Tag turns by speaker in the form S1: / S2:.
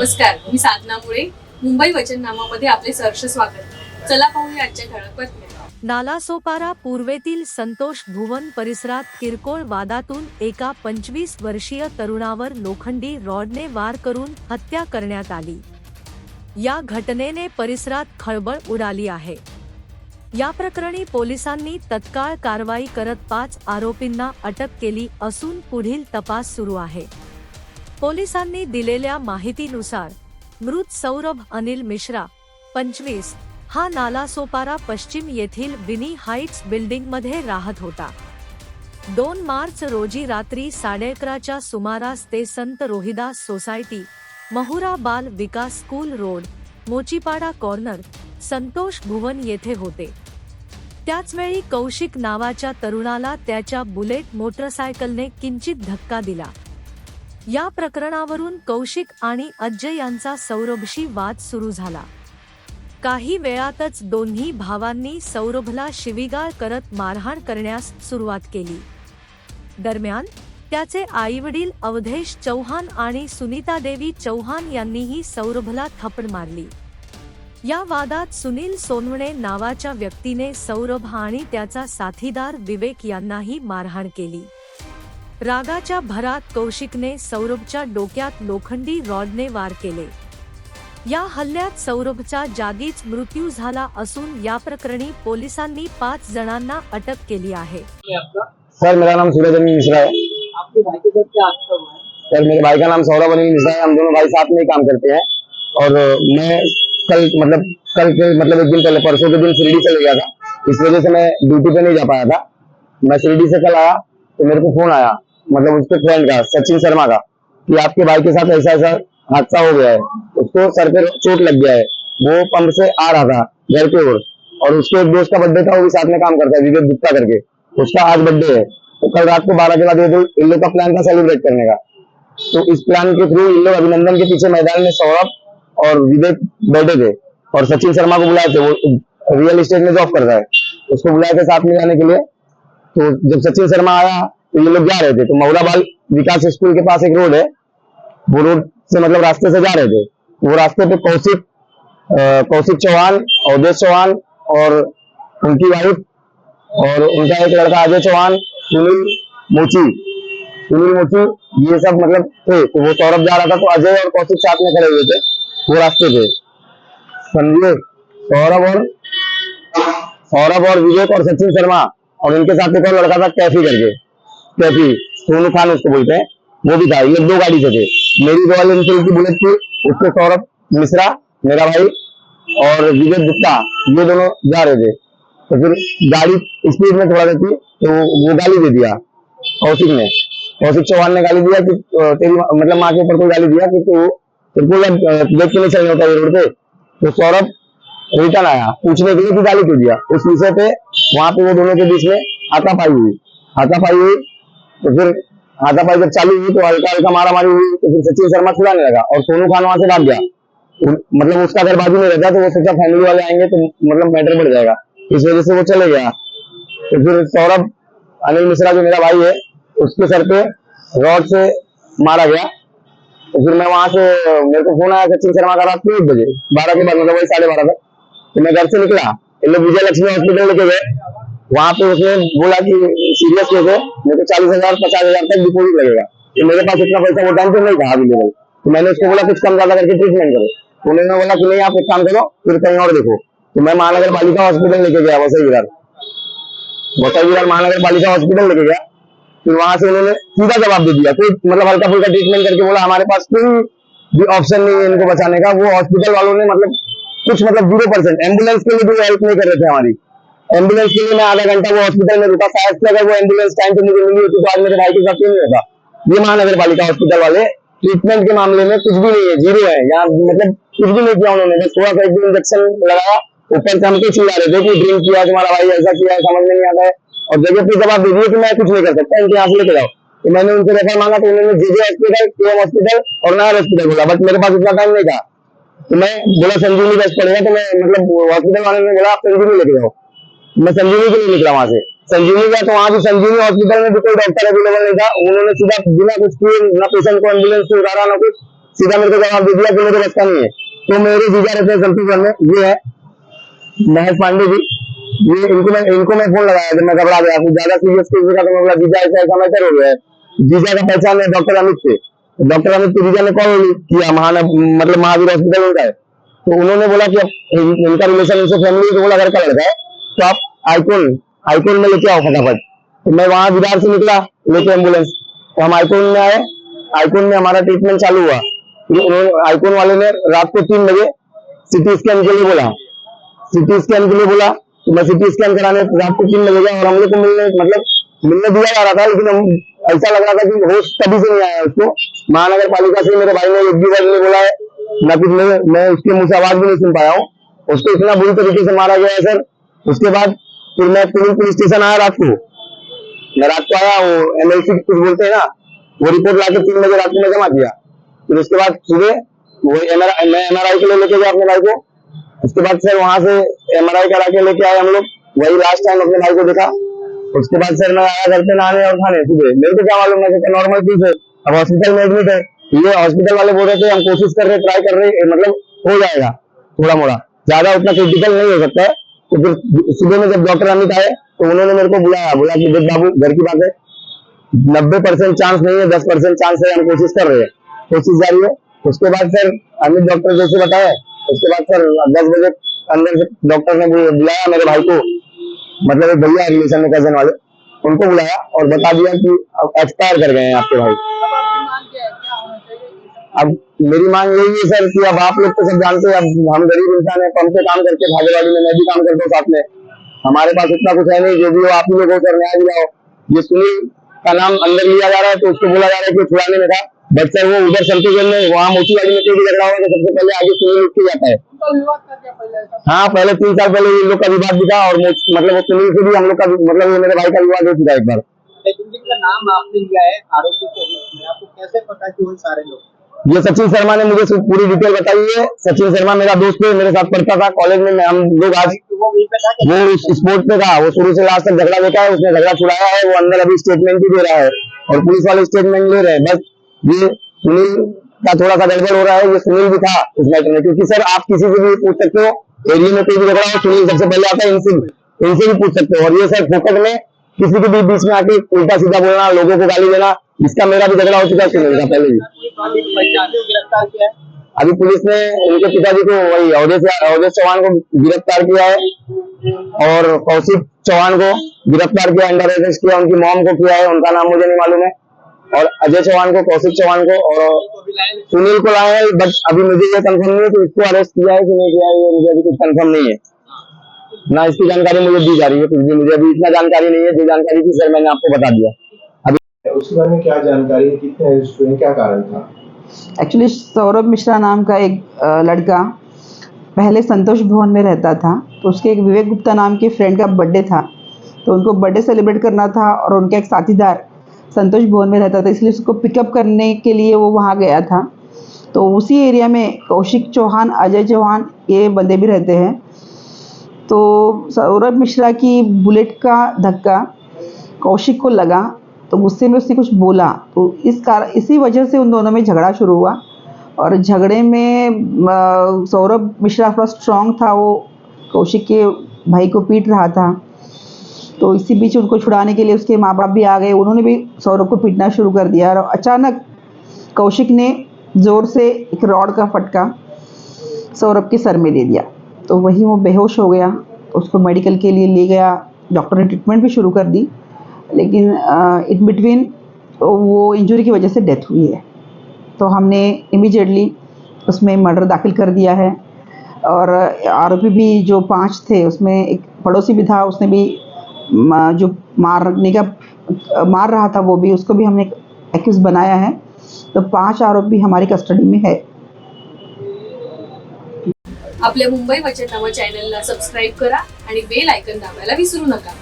S1: नमस्कार, मी साधना मुळे. मुंबई वचननामामध्ये आपले सहर्ष स्वागत. चला पाहूया आजच्या ठळक बातम्या.
S2: नालासोपारा पूर्वेतील संतोष भुवन परिसरात किरकोळ वादातून एका 25 वर्षीय तरुणावर लोखंडी रॉडने वार करून हत्या करण्यात आली. या घटनेने परिसरात खळबळ उडाली आहे. या प्रकरणी पोलिसांनी तत्काळ कारवाई करत 5 आरोपींना अटक केली असून पुढील तपास सुरू आहे. पोलिसांनी दिलेल्या माहितीनुसार मृत सौरभ अनिल मिश्रा 25 हा नालासोपारा पश्चिम येथील विनी हाइट्स बिल्डिंगमध्ये राहत होता. 2 मार्च रोजी रात्री 11:30च्या सुमारास ते संत रोहिदास सोसायटी, महुरा बाल विकास स्कूल रोड, मोचीपाडा कॉर्नर, संतोष भुवन येथे होते. त्याचवेळी कौशिक नावाच्या तरुणाला त्याच्या बुलेट मोटरसायकलने किंचित धक्का दिला. या प्रकरणावरून कौशिक आणि अजय यांचा सौरभशी वाद सुरू झाला. काही वेळातच दोन्ही भावांनी सौरभला शिवीगाळ करत मारहाण करण्यास सुरुवात केली. दरम्यान त्याचे आईवडील अवधेश चौहान आणि सुनीतादेवी चौहान यांनीही सौरभला थप्पड मारली. या वादात सुनील सोनवणे नावाच्या व्यक्तीने सौरभ आणि त्याचा साथीदार विवेक यांनाही मारहाण केली. रागाच्या भरात कौशिकने सौरभच्या डोक्यात लोखंडी रॉडने वार केले. या हल्ल्यात सौरभचा जागीच मृत्यू झाला असून या प्रकरणी पोलिसांनी 5 जणांना अटक केली आहे.
S3: सर, मेरा नाम सूरज अनिल मिश्रा है।
S1: आपके भाई के साथ क्या हादसा हुआ है?
S3: सर, मेरे भाई का नाम सौरभ अनिल मिश्रा है। हम दोनों भाई साथ में ही काम करते हैं। और मैं कल एक दिन पहले, परसों के दिन शिरडी चले गया था। इस वजह से मैं ड्यूटी पे नहीं जा पाया था। मैं शिरडी से कल आया तो मेरे को फोन आया, मतलब उसके फ्रेंड का, सचिन शर्मा का, कि आपके भाई के साथ ऐसा ऐसा हादसा हो गया है। उसको सर पे चोट लग गया है। वो पंप से आ रहा था घर की ओर, और उसके एक दोस्त का बर्थडे था, वो भी साथ में काम करता है, विवेक गुप्ता करके। उसका आज बर्थडे है। तो कल रात को 12 के बाद इन लोग का प्लान था सेलिब्रेट करने का। तो इस प्लान के थ्रू इन लोग अभिनंदन के पीछे मैदान में सौरभ और विवेक बैठे थे, और सचिन शर्मा को बुलाए थे। वो रियल एस्टेट में जॉब करता है, उसको बुलाए थे साथ में जाने के लिए। तो जब सचिन शर्मा आया तो ये लोग जा रहे थे, तो महुरा बाल विकास स्कूल के पास एक रोड है, वो रोड से मतलब रास्ते से जा रहे थे। वो रास्ते पे कौशिक चौहान, अवधेश चौहान और उनकी वाइफ और उनका एक लड़का अजय चौहान, सुनील मोची, ये सब मतलब थे। तो वो सौरभ जा रहा था, तो अजय और कौशिक साथ में खड़े हुए थे वो रास्ते पे। समझे? सौरभ और विवेक और सचिन शर्मा, और इनके साथ एक और लड़का था कैफी करके, कैफी सोनू खान उसको बोलते हैं, वो भी था। ये 2 गाड़ी से थे। मेरी रॉयल एनफील्ड की बुलेट थी, उसके सौरभ मिश्रा मेरा भाई और विवेक गुप्ता, ये दोनों जा रहे थे। तो फिर गाड़ी स्पीड में थोड़ा रहती, तो वो गाली दे दिया कौशिक चौहान ने गाली दिया कि तेरी मतलब माँ के ऊपर कोई गाली दिया कि तू देख के नहीं चलने होता ये रोड पे। तो सौरभ रिटर्न आया पूछने के लिए कि गाली क्यों दिया। उस विषय पे वहां पे वो दोनों के बीच में हाथापाई हुई। तो फिर हाथापाई जब चालू हुई तो हल्का हल्का मारा मारी हुई। तो फिर सचिन शर्मा छुड़ाने लगा और सोनू खान वहां से भाग गया। मतलब उसका घर बाजू में रहता, तो वो सोचा फैमिली वाले आएंगे तो मतलब मैटर बढ़ जाएगा, इस वजह से वो चले गया। तो फिर सौरभ अनिल मिश्रा जो मेरा भाई है, उसके सर पे रॉड से मारा गया। तो फिर मैं वहां से, मेरे को फोन आया सचिन शर्मा का रात को 1 बजे, 12 के बाद, मतलब वही 12:30 तक। तो मैं घर से निकला, इन लोग विजय लक्ष्मी हॉस्पिटल लेके गए। वहां पे उसने बोला कि सीरियस केस है, मेरे को 40,000 50,000 तक डिपोजिट लगेगा। तो मेरे पास इतना पैसा वो टाइम पे नहीं था अवेलेबल। तो मैंने उसको बोला कुछ कम ज्यादा करके ट्रीटमेंट करो। तो उन्होंने बोला कि नहीं, आप एक काम करो, फिर कहीं और देखो। तो मैं महानगर पालिका हॉस्पिटल लेके गया, वसई विरार महानगर पालिका हॉस्पिटल लेके गया। फिर वहां से उन्होंने सीधा जवाब दे दिया, कोई मतलब हल्का फुल्का ट्रीटमेंट करके बोला हमारे पास कोई भी ऑप्शन नहीं है इनको बचाने का। वो हॉस्पिटल वालों ने मतलब 0%, एम्बुलेंस के लिए भी हेल्प नहीं कर रहे थे हमारी। एम्बुलेंस के लिए मैं आधा घंटा वो हॉस्पिटल में रुका। शायद से अगर वो एम्बुलेंस टाइम पे मुझे मिली होती तो आज मेरे भाई के साथ क्यों नहीं होता। ये महानगर पालिका हॉस्पिटल वाले ट्रीटमेंट के मामले में कुछ भी नहीं है, 0 है यहाँ, मतलब कुछ भी नहीं किया उन्होंने। बस थोड़ा सा 1 इंजेक्शन लगाया, ऊपर से हमको चिल्ला रहे थे कि ड्रिंक किया, तुम्हारा भाई ऐसा किया, समझ में नहीं आता है। और जगह पे जवाब दे दिए कि मैं कुछ नहीं कर सकता, इनके यहाँ से लेके जाओ। तो मैंने उनसे रेफर मांगा, तो उन्होंने जेजे हॉस्पिटल, केएम हॉस्पिटल और नायर हॉस्पिटल बोला, बट मेरे पास इतना टाइम नहीं था। तो मैं बोला संजीवनी बेस्ट पड़ेगा। तो मैं मतलब हॉस्पिटल वाले ने बोला आप संजीवनी लेके जाओ। मैं संजीवनी के लिए निकला वहां से। संजीवनी गया तो वहां भी संजीवनी हॉस्पिटल में भी कोई डॉक्टर अवेलेबल नहीं था। उन्होंने सीधा बिना कुछ किए, ना पेशेंट को एम्बुलेंस से उतारा, ना कुछ, सीधा मेरे को जवाब दे दिया कि मेरे बस का नहीं है। तो मेरे जीजा रहते हैं संतोष में, ये है महेश पांडे जी, ये इनको मैं फोन लगाया जब मैं घबरा गया, कुछ ज्यादा सीरियस केस था तो मैं बोला जीजा ऐसा मैटर हो गया है। जीजा का पहचान है डॉक्टर अमित से, डॉक्टर अमित के जीजा ने कॉल किया मतलब महावीर हॉस्पिटल उनका है, तो उन्होंने बोला कि इनका रिलेशन उनसे फैमिली, तो बोला घर का लड़का है तो आप आईकोन में लेके आओ फटाफट। तो मैं वहां विदार से निकला लेके एम्बुलेंस, तो हम आईकोन में आए, आईकोन में हमारा ट्रीटमेंट चालू हुआ। आईकोन वाले ने रात को 3 बजे सिटी स्कैन के लिए बोला, तो मैं सिटी स्कैन कराने रात को 3 बजे गया और हम लोग को मिलने दिया जा रहा था, लेकिन हम ऐसा लग रहा था कि होश कभी से नहीं आया उसको। महानगर पालिका से मेरे भाई ने एक भी वर्ड नहीं बोला है, ना कुछ मैं उसके मुंह से आवाज भी नहीं सुन पाया हूँ। उसको इतना बुरी तरीके से मारा गया है सर। उसके बाद फिर मैं पुलिस स्टेशन आया रात को, मैं रात को आया, वो MLC कुछ बोलते हैं ना, वो रिपोर्ट लाके 3 बजे रात को मैं जमा किया। फिर उसके बाद सुबह वो मैं MRI के लिए लेके गया अपने भाई को। उसके बाद सर वहां से MRI करा के लेके आए हम लोग, वही लास्ट टाइम अपने भाई को देखा। उसके बाद सर मैं आया घर पे नहाने और खाने सुबह, मेरे को क्या मालूम, मैं नॉर्मल चीज है, अब हॉस्पिटल में एडमिट है। ये हॉस्पिटल वाले बोल रहे थे हम कोशिश कर रहे, ट्राई कर रहे, मतलब हो जाएगा थोड़ा मोड़ा, ज्यादा उतना क्रिटिकल नहीं हो सकता है। तो फिर सुबह में जब डॉक्टर अमित आए तो उन्होंने मेरे को बोला कि देख बाबू, घर की बात है, 90% चांस नहीं है, 10% चांस है, हम कोशिश कर रहे हैं, कोशिश जारी है। उसके बाद सर अमित डॉक्टर जैसे बताया, उसके बाद सर 10 बजे अंदर से डॉक्टर ने बुलाया मेरे भाई को, मतलब एक भैया रिलेशन में कजन वाले, उनको बुलाया और बता दिया कि एक्सपायर कर गए हैं आपके भाई। अब मेरी मांग यही है सर कि अब आप लोग तो सब जानते हैं, अब हम गरीब इंसान है, पंप पे काम करके भागेवाड़ी में मैं भी काम करता हूँ साथ में, हमारे पास इतना कुछ है नहीं, जो भी हो आप ही लोग हो सर, न्याय दिलाओ। ये सुनील का नाम अंदर लिया जा रहा है, तो उसको बोला जा रहा है कि छुड़ाने में था, बट सर वो उधर संतोष में, वहाँ मोचीवाड़ी में कोई भी झगड़ा हुआ तो सबसे पहले आगे सुनील उठ के जाता है। हाँ, पहले 3 साल पहले इन लोग का विवाद भी था, और मतलब वो सुनील से भी हम लोग का, मतलब मेरे भाई का विवाद हो चुका है एक बार।
S4: लेकिन जिनका नाम आपने लिया है आरोपी के रूप में, आपको कैसे पता कि वो सारे लोग?
S3: ये सचिन शर्मा ने मुझे पूरी डिटेल बताई है। सचिन शर्मा मेरा दोस्त है, मेरे साथ पढ़ता था कॉलेज में, हम लोग आज वो स्पोर्ट पे था, वो शुरू से लास्ट तक झगड़ा देखा है, उसने झगड़ा छुड़ाया है, वो अंदर अभी स्टेटमेंट भी दे रहा है और पुलिस वाले स्टेटमेंट ले रहे हैं। बस ये सुनील का थोड़ा सा गड़बड़ हो रहा है, ये सुनील भी था उस मैटर में, क्योंकि सर आप किसी से भी पूछ सकते हो, एरिया में कोई भी झगड़ा हो सुनील सबसे पहले आता है, इनसे भी पूछ सकते हो। और ये सर फोकट में किसी के भी बीच में आके उल्टा सीधा बोलना, लोगों को गाली देना, इसका मेरा भी झगड़ा हो चुका है सुनील का पहले भी।
S4: गिरफ्तार किया है
S3: अभी पुलिस ने उनके पिताजी को, वही अवधेश चौहान को गिरफ्तार किया है और कौशिक चौहान को गिरफ्तार किया, अंडर अरेस्ट किया, उनकी मॉम को किया है, उनका नाम मुझे नहीं मालूम है, और अजय चौहान को, कौशिक चौहान को और सुनील को लाए हैं। बट अभी मुझे ये कंफर्म नहीं है कि इसको अरेस्ट किया है कि नहीं किया है, ये मुझे अभी कुछ कंफर्म नहीं है, ना इसकी जानकारी मुझे दी जा रही है, कुछ भी मुझे अभी इतना जानकारी नहीं है। जो जानकारी थी सर मैंने आपको बता दिया।
S5: उसके बारे में क्या जानकारी है, कितने अरेस्ट हुए, क्या कारण था?
S6: एक्चुअली सौरभ मिश्रा नाम का एक लड़का पहले संतोष भवन में रहता था, तो उसके एक विवेक गुप्ता नाम के फ्रेंड का बर्थडे था, तो उनको बर्थडे सेलिब्रेट करना था और उनका एक साथीदार संतोष भवन में रहता था, इसलिए उसको पिकअप करने के लिए वो वहाँ गया था। तो उसी एरिया में कौशिक चौहान, अजय चौहान ये बंदे भी रहते हैं। तो सौरभ मिश्रा की बुलेट का धक्का कौशिक को लगा, तो गुस्से में उसने कुछ बोला, तो इसी वजह से उन दोनों में झगड़ा शुरू हुआ। और झगड़े में सौरभ मिश्रा थोड़ा स्ट्रांग था, वो कौशिक के भाई को पीट रहा था, तो इसी बीच उनको छुड़ाने के लिए उसके माँ बाप भी आ गए, उन्होंने भी सौरभ को पीटना शुरू कर दिया। और अचानक कौशिक ने ज़ोर से एक रॉड का फटका सौरभ के सर में दे दिया, तो वहीं वो बेहोश हो गया। उसको मेडिकल के लिए ले गया, डॉक्टर ने ट्रीटमेंट भी शुरू कर दी, लेकिन इन बिटवीन वो इंजरी की वजह से डेथ हुई है। तो हमने इमीडिएटली उसमें मर्डर दाखिल कर दिया है। और आरोपी भी जो 5 थे, उसमें एक पड़ोसी भी था, उसने भी जो मार रहा था वो भी, उसको भी हमने एक्यूज बनाया है। तो 5 आरोपी हमारी कस्टडी में है।
S1: आपल्या मुंबई वचननामा चॅनलला सबस्क्राईब करा आणि बेल आयकन दाबायला विसरू नका.